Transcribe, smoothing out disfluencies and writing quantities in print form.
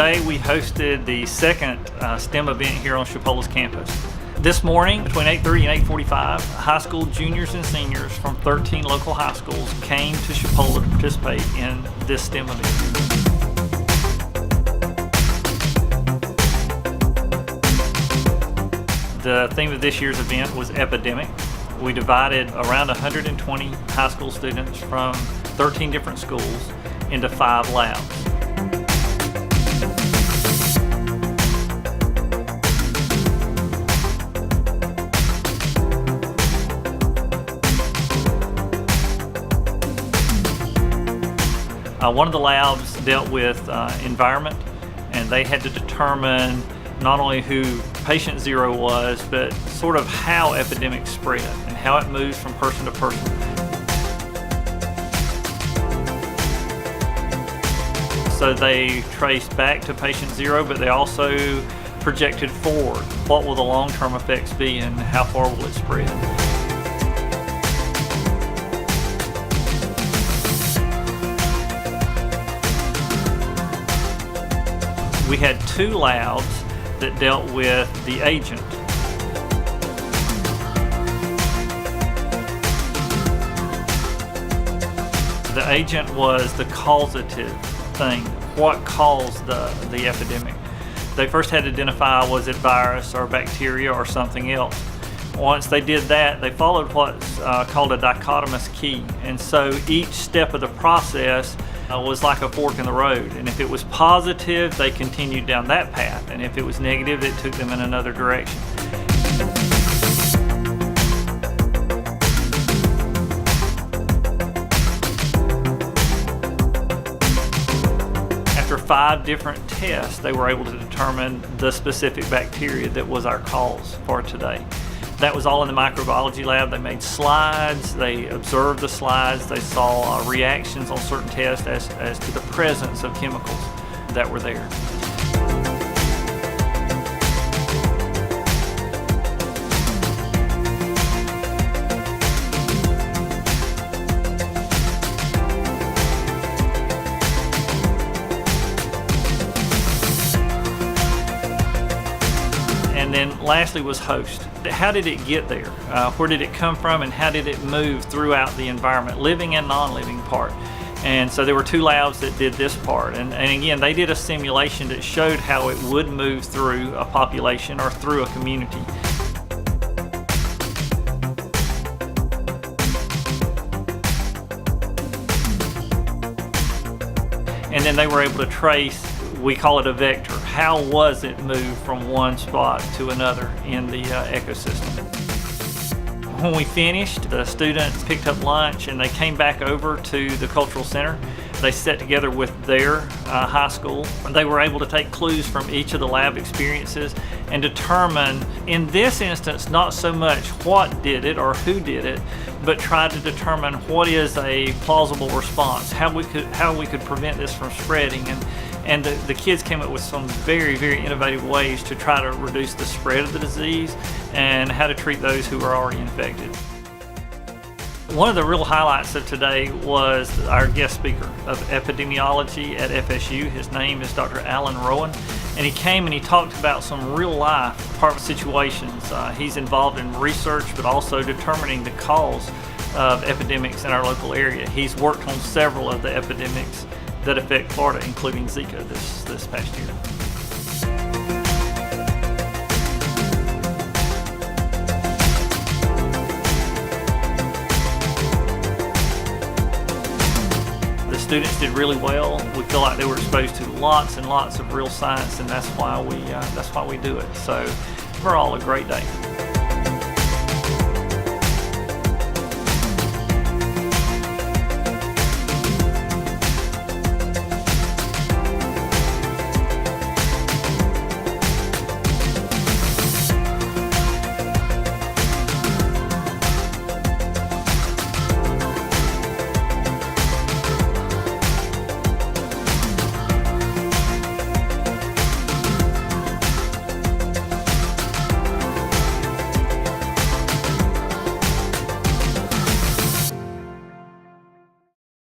Today we hosted the second STEM event here on Chipola's campus. This morning, between 8:30 and 8:45, high school juniors and seniors from 13 local high schools came to Chipola to participate in this STEM event. The theme of this year's event was Epidemic. We divided around 120 high school students from 13 different schools into 5 labs. One of the labs dealt with environment, and they had to determine not only who patient 0 was, but sort of how epidemics spread and how it moves from person to person. So they traced back to patient 0, but they also projected forward. What will the long-term effects be and how far will it spread? We had 2 labs that dealt with the agent. The agent was the causative thing, what caused the epidemic. They first had to identify, was it virus or bacteria or something else. Once they did that, they followed what's called a dichotomous key. And so each step of the process was like a fork in the road. And if it was positive, they continued down that path. And if it was negative, it took them in another direction. After 5 different tests, they were able to determine the specific bacteria that was our cause for today. That was all in the microbiology lab. They made slides, they observed the slides, they saw reactions on certain tests as to the presence of chemicals that were there. And then lastly was host. How did it get there? Where did it come from, and how did it move throughout the environment, living and non-living part? And so there were 2 labs that did this part. And again, they did a simulation that showed how it would move through a population or through a community. And then they were able to trace, we call it a vector. How was it moved from one spot to another in the ecosystem? When we finished, the students picked up lunch and they came back over to the cultural center. They sat together with their high school. They were able to take clues from each of the lab experiences and determine, in this instance, not so much what did it or who did it, but try to determine what is a plausible response, how we could prevent this from spreading. And the kids came up with some very, very innovative ways to try to reduce the spread of the disease and how to treat those who are already infected. One of the real highlights of today was our guest speaker of epidemiology at FSU. His name is Dr. Alan Rowan, and he came and he talked about some real life department situations. He's involved in research, but also determining the cause of epidemics in our local area. He's worked on several of the epidemics that affect Florida, including Zika this past year. The students did really well. We feel like they were exposed to lots and lots of real science, and that's why we do it. So overall, a great day.